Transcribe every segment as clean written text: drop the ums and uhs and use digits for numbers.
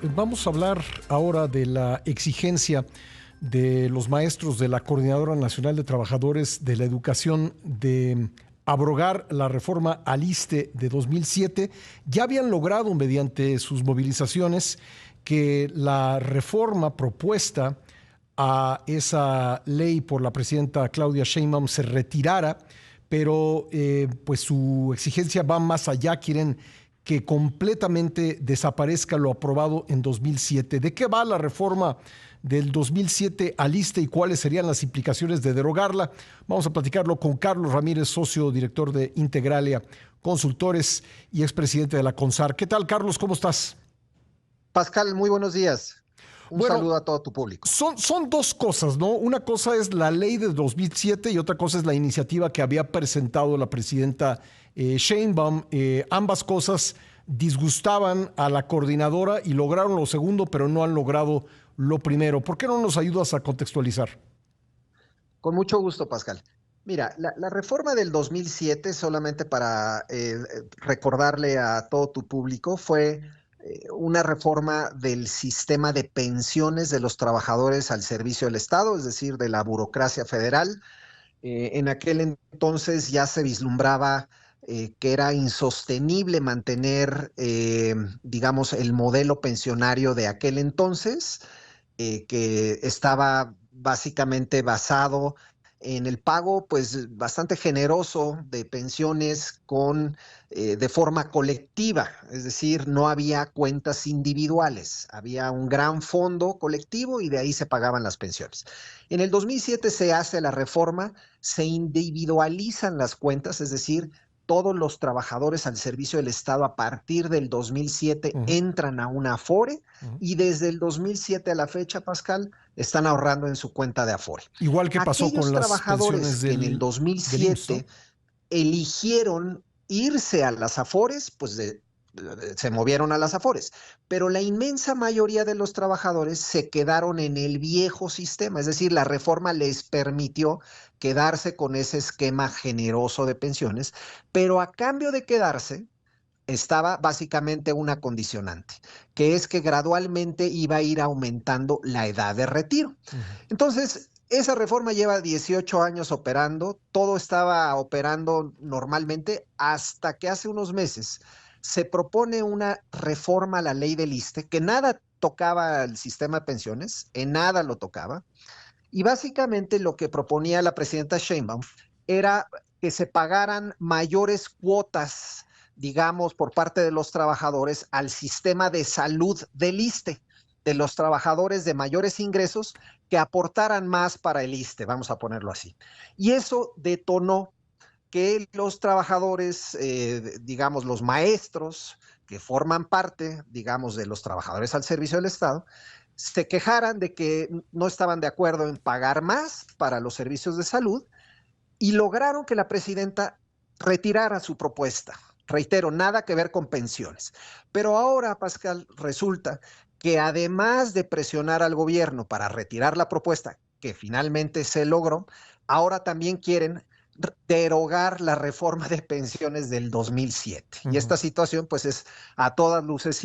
Vamos a hablar ahora de la exigencia de los maestros de la Coordinadora Nacional de Trabajadores de la Educación de abrogar la reforma al ISSSTE de 2007. Ya habían logrado, mediante sus movilizaciones, que la reforma propuesta a esa ley por la presidenta Claudia Sheinbaum se retirara, pero pues su exigencia va más allá. Quieren que completamente desaparezca lo aprobado en 2007. ¿De qué va la reforma del 2007 al ISSSTE y cuáles serían las implicaciones de derogarla? Vamos a platicarlo con Carlos Ramírez, socio director de Integralia Consultores y expresidente de la CONSAR. ¿Qué tal, Carlos? ¿Cómo estás? Pascal, muy buenos días. Un Bueno, saludo a todo tu público. son dos cosas, ¿no? Una cosa es la ley de 2007 y otra cosa es la iniciativa que había presentado la presidenta Sheinbaum. Ambas cosas disgustaban a la coordinadora y lograron lo segundo, pero no han logrado lo primero. ¿Por qué no nos ayudas a contextualizar? Con mucho gusto, Pascal. Mira, la reforma del 2007, solamente para recordarle a todo tu público, fue una reforma del sistema de pensiones de los trabajadores al servicio del Estado, es decir, de la burocracia federal. En aquel entonces ya se vislumbraba que era insostenible mantener, digamos, el modelo pensionario de aquel entonces, que estaba básicamente basado en el pago, pues, bastante generoso de pensiones de forma colectiva, es decir, no había cuentas individuales, había un gran fondo colectivo y de ahí se pagaban las pensiones. En el 2007 se hace la reforma, se individualizan las cuentas, es decir, todos los trabajadores al servicio del Estado a partir del 2007 entran a una Afore y desde el 2007 a la fecha, Pascal, están ahorrando en su cuenta de Afore. Igual que pasó con Aquellos las trabajadores pensiones que en el del IMSS, 2007 ¿no? eligieron irse a las Afores, pues se movieron a las Afores, pero la inmensa mayoría de los trabajadores se quedaron en el viejo sistema, es decir, la reforma les permitió quedarse con ese esquema generoso de pensiones, pero a cambio de quedarse estaba básicamente una condicionante, que es que gradualmente iba a ir aumentando la edad de retiro. Entonces, esa reforma lleva 18 años operando, todo estaba operando normalmente hasta que hace unos meses se propone una reforma a la ley del ISSSTE que nada tocaba el sistema de pensiones, en nada lo tocaba, y básicamente lo que proponía la presidenta Sheinbaum era que se pagaran mayores cuotas, digamos, por parte de los trabajadores al sistema de salud del ISSSTE, de los trabajadores de mayores ingresos que aportaran más para el ISSSTE, vamos a ponerlo así. Y eso detonó que los trabajadores, digamos, los maestros que forman parte, digamos, de los trabajadores al servicio del Estado, se quejaran de que no estaban de acuerdo en pagar más para los servicios de salud y lograron que la presidenta retirara su propuesta. Reitero, nada que ver con pensiones. Pero ahora, Pascal, resulta que además de presionar al gobierno para retirar la propuesta, que finalmente se logró, ahora también quieren derogar la reforma de pensiones del 2007. Y esta situación, pues, es a todas luces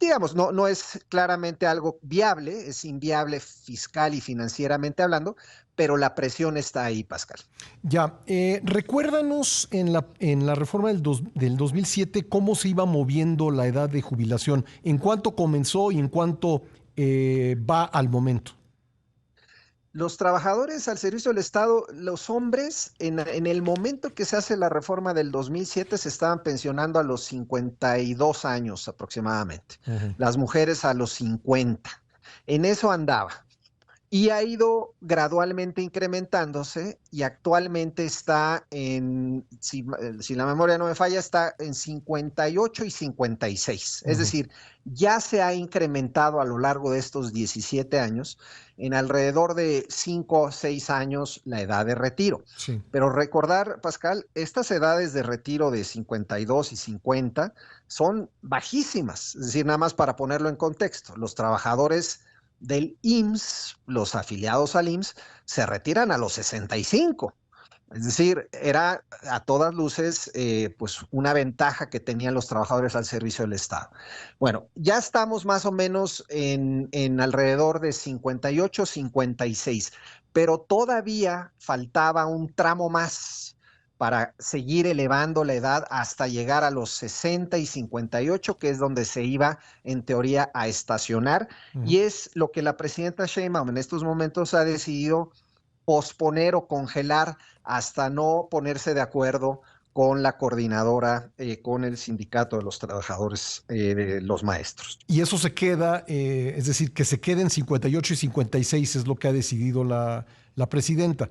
digamos, no es claramente algo viable, es inviable fiscal y financieramente hablando, pero la presión está ahí, Pascal. Ya, recuérdanos en la reforma del 2007 cómo se iba moviendo la edad de jubilación, en cuánto comenzó y en cuánto va al momento. Los trabajadores al servicio del Estado, los hombres, en el momento que se hace la reforma del 2007, se estaban pensionando a los 52 años aproximadamente. Las mujeres a los 50. En eso andaba. Y ha ido gradualmente incrementándose y actualmente está si la memoria no me falla, está en 58 y 56. Es decir, ya se ha incrementado a lo largo de estos 17 años en alrededor de 5 o 6 años la edad de retiro. Sí. Pero recordar, Pascal, estas edades de retiro de 52 y 50 son bajísimas. Es decir, nada más para ponerlo en contexto, los trabajadores del IMSS, los afiliados al IMSS, se retiran a los 65. Es decir, era a todas luces pues una ventaja que tenían los trabajadores al servicio del Estado. Bueno, ya estamos más o menos en alrededor de 58, 56, pero todavía faltaba un tramo más para seguir elevando la edad hasta llegar a los 60 y 58, que es donde se iba en teoría a estacionar, Ujú. y es lo que la presidenta Sheinbaum en estos momentos ha decidido posponer o congelar hasta no ponerse de acuerdo con la coordinadora, con el sindicato de los trabajadores de los maestros. Y eso se queda, es decir, que se queden 58 y 56 es lo que ha decidido la presidenta.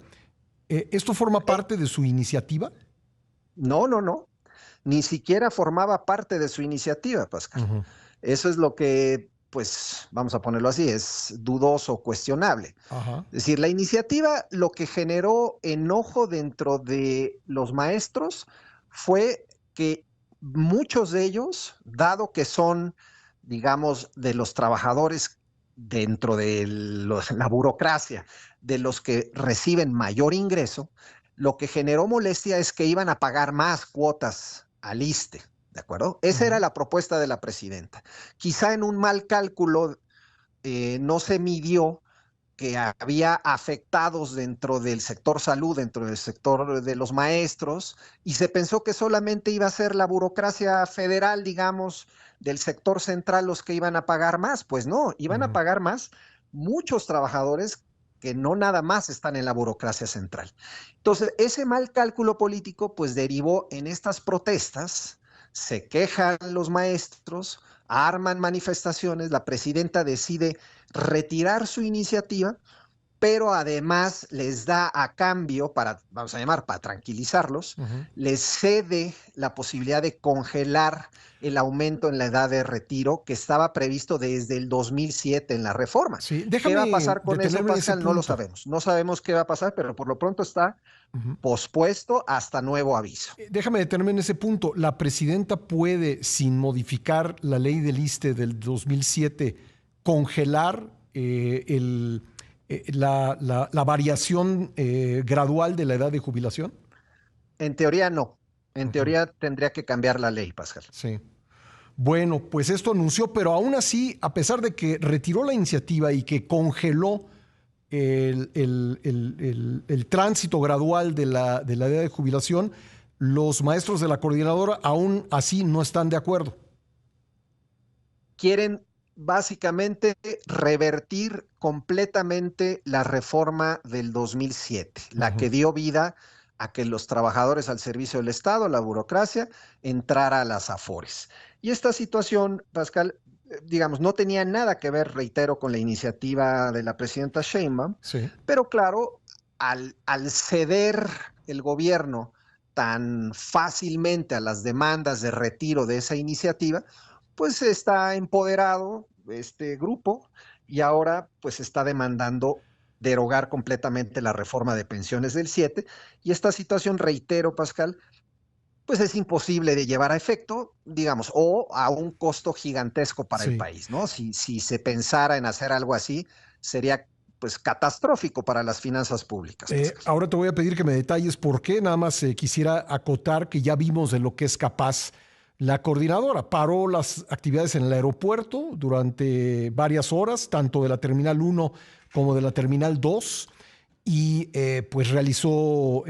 ¿Esto forma Eh, parte de su iniciativa? no, no, no, ni siquiera formaba parte de su iniciativa, Pascal. Ujú. Eso es lo que, pues, vamos a ponerlo así, es dudoso, cuestionable. Ajá. Es decir, la iniciativa lo que generó enojo dentro de los maestros fue que muchos de ellos, dado que son, digamos, de los trabajadores dentro de la burocracia, de los que reciben mayor ingreso, lo que generó molestia es que iban a pagar más cuotas al ISSSTE, ¿de acuerdo? Esa era Ujú. la propuesta de la presidenta. Quizá en un mal cálculo no se midió que había afectados dentro del sector salud, dentro del sector de los maestros, y se pensó que solamente iba a ser la burocracia federal, digamos, del sector central los que iban a pagar más. Pues no, iban a Ujú. pagar más muchos trabajadores que no nada más están en la burocracia central. Entonces, ese mal cálculo político pues derivó en estas protestas, se quejan los maestros, arman manifestaciones, la presidenta decide retirar su iniciativa, pero además les da a cambio, para, vamos a llamar, para tranquilizarlos, Ujú. les cede la posibilidad de congelar el aumento en la edad de retiro que estaba previsto desde el 2007 en la reforma. Sí, ¿Qué va a déjame pasar con eso, detenerme en ese Pascal? No lo punto. sabemos. No sabemos qué va a pasar, pero por lo pronto está Ujú. pospuesto hasta nuevo aviso. Déjame detenerme en ese punto. La presidenta puede, sin modificar la ley del ISSSTE del 2007, congelar la variación gradual de la edad de jubilación. En teoría no. En Ujú. teoría tendría que cambiar la ley, Pascal. Sí. Bueno, pues esto anunció, pero aún así, a pesar de que retiró la iniciativa y que congeló el tránsito gradual de la edad de jubilación, los maestros de la coordinadora aún así no están de acuerdo. Quieren básicamente revertir completamente la reforma del 2007, la Ujú. que dio vida a que los trabajadores al servicio del Estado, la burocracia, entrara a las AFORES. Y esta situación, Pascal, digamos, no tenía nada que ver, reitero, con la iniciativa de la presidenta Sheinbaum, Sí. pero claro, al ceder el gobierno tan fácilmente a las demandas de retiro de esa iniciativa, pues está empoderado este grupo y ahora pues está demandando derogar completamente la reforma de pensiones del 7 y esta situación, reitero, Pascal, pues es imposible de llevar a efecto, digamos, o a un costo gigantesco para el Sí. país, ¿no? Si se pensara en hacer algo así, sería pues catastrófico para las finanzas públicas, Pascal. Ahora te voy a pedir que me detalles por qué. Nada más quisiera acotar que ya vimos de lo que es capaz la coordinadora. Paró las actividades en el aeropuerto durante varias horas, tanto de la Terminal 1 como de la Terminal 2, y pues realizó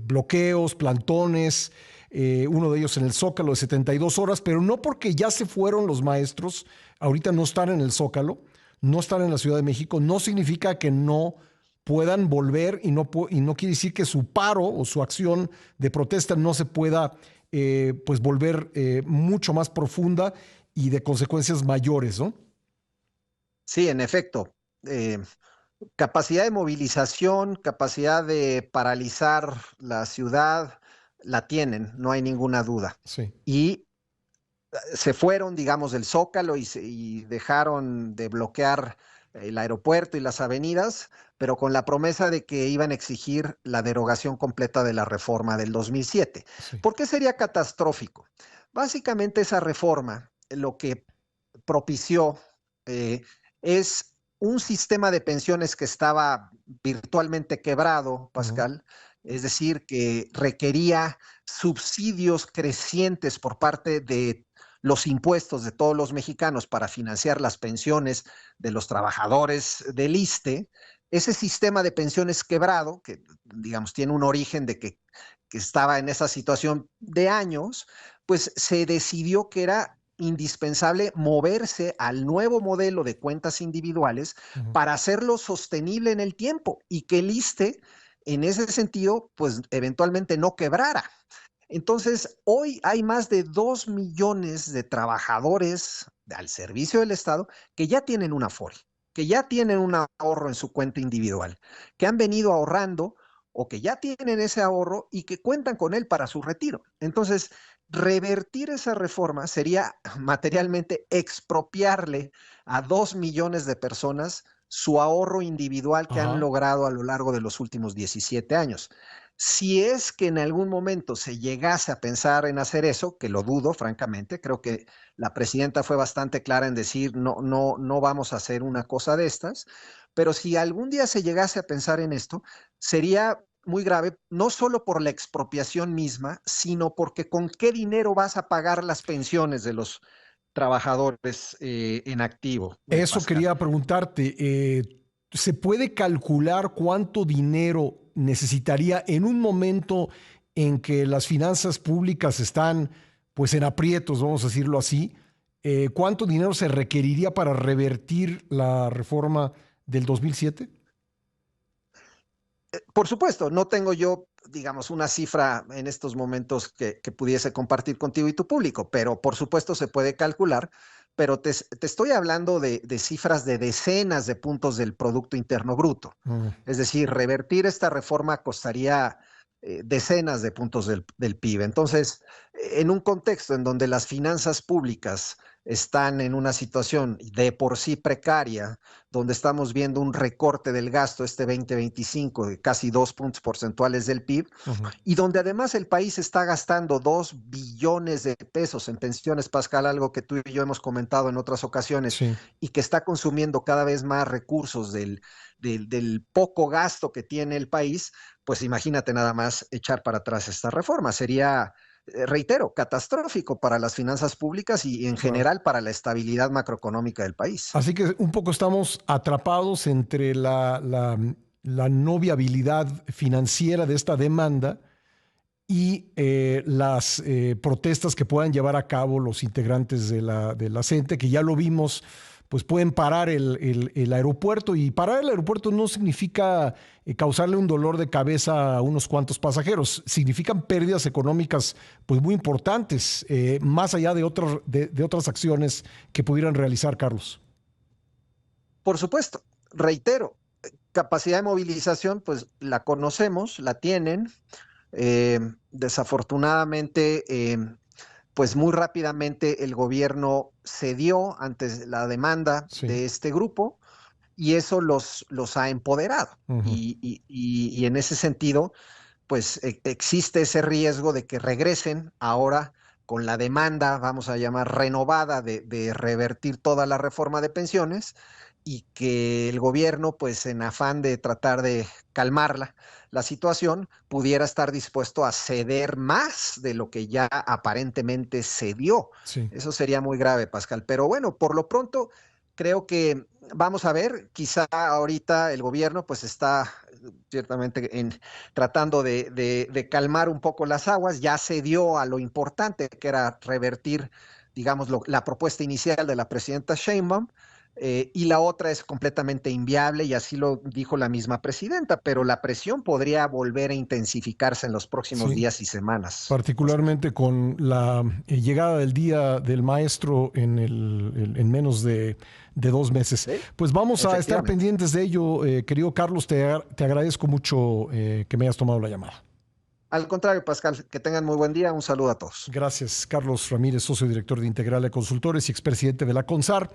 bloqueos, plantones, uno de ellos en el Zócalo de 72 horas, pero no porque ya se fueron los maestros, ahorita no están en el Zócalo, no están en la Ciudad de México, no significa que no puedan volver y no quiere decir que su paro o su acción de protesta no se pueda pues volver mucho más profunda y de consecuencias mayores, ¿no? Sí, en efecto. eh, Capacidad de movilización, capacidad de paralizar la ciudad, la tienen, no hay ninguna duda. Sí. Y se fueron, digamos, del Zócalo y dejaron de bloquear el aeropuerto y las avenidas, pero con la promesa de que iban a exigir la derogación completa de la reforma del 2007. Sí. ¿Por qué sería catastrófico? Básicamente esa reforma lo que propició eh, es un sistema de pensiones que estaba virtualmente quebrado, Pascal, es decir, que requería subsidios crecientes por parte de los impuestos de todos los mexicanos para financiar las pensiones de los trabajadores del ISSSTE. Ese sistema de pensiones quebrado, que digamos tiene un origen de que estaba en esa situación de años, pues se decidió que era indispensable moverse al nuevo modelo de cuentas individuales para hacerlo sostenible en el tiempo y que el ISSSTE, en ese sentido, pues eventualmente no quebrara. Entonces, hoy hay más de 2 millones de trabajadores al servicio del Estado que ya tienen una Afore, que ya tienen un ahorro en su cuenta individual, que han venido ahorrando o que ya tienen ese ahorro y que cuentan con él para su retiro. Entonces, revertir esa reforma sería materialmente expropiarle a 2 millones de personas su ahorro individual que han Ajá. logrado a lo largo de los últimos 17 años. Si es que en algún momento se llegase a pensar en hacer eso, que lo dudo, francamente, creo que la presidenta fue bastante clara en decir no, no, no vamos a hacer una cosa de estas, pero si algún día se llegase a pensar en esto, sería muy grave, no solo por la expropiación misma, sino porque con qué dinero vas a pagar las pensiones de los trabajadores en activo, Eso Pascal. quería preguntarte. ¿Se puede calcular cuánto dinero necesitaría en un momento en que las finanzas públicas están pues en aprietos, vamos a decirlo así? ¿Cuánto dinero se requeriría para revertir la reforma del 2007? Por supuesto, no tengo yo, digamos, una cifra en estos momentos que pudiese compartir contigo y tu público, pero por supuesto se puede calcular, pero te estoy hablando de cifras de decenas de puntos del Producto Interno Bruto. Mm. Es decir, revertir esta reforma costaría decenas de puntos del PIB. Entonces, en un contexto en donde las finanzas públicas están en una situación de por sí precaria, donde estamos viendo un recorte del gasto este 2025 de casi 2 puntos porcentuales del PIB, Ujú. y donde además el país está gastando 2 billones de pesos en pensiones, Pascal, algo que tú y yo hemos comentado en otras ocasiones, Sí. y que está consumiendo cada vez más recursos del poco gasto que tiene el país, pues imagínate nada más echar para atrás esta reforma. Sería, reitero, catastrófico para las finanzas públicas y en Claro. general para la estabilidad macroeconómica del país. Así que un poco estamos atrapados entre la no viabilidad financiera de esta demanda y las protestas que puedan llevar a cabo los integrantes de la CENTE, que ya lo vimos, pues pueden parar el aeropuerto, y parar el aeropuerto no significa causarle un dolor de cabeza a unos cuantos pasajeros, significan pérdidas económicas pues muy importantes, más allá de otras acciones que pudieran realizar, Carlos. Por supuesto, reitero, capacidad de movilización, pues la conocemos, la tienen. Desafortunadamente, pues muy rápidamente el gobierno cedió ante la demanda Sí. de este grupo y eso los ha empoderado. Ujú. Y en ese sentido, pues existe ese riesgo de que regresen ahora con la demanda, vamos a llamar renovada, de revertir toda la reforma de pensiones y que el gobierno, pues en afán de tratar de calmar la situación, pudiera estar dispuesto a ceder más de lo que ya aparentemente cedió. Sí. Eso sería muy grave, Pascal. Pero bueno, por lo pronto, creo que vamos a ver, quizá ahorita el gobierno pues está ciertamente tratando de calmar un poco las aguas, ya se dio a lo importante que era revertir, digamos, la propuesta inicial de la presidenta Sheinbaum, y la otra es completamente inviable y así lo dijo la misma presidenta, pero la presión podría volver a intensificarse en los próximos Sí. días y semanas, Pascal. Particularmente con la llegada del Día del Maestro en menos de 2 meses. Sí, Pues vamos a estar efectivamente. pendientes de ello, querido Carlos, te agradezco mucho que me hayas tomado la llamada. Al contrario, Pascal, que tengan muy buen día. Un saludo a todos. Gracias, Carlos Ramírez, socio director de Integrale Consultores y expresidente de la CONSAR.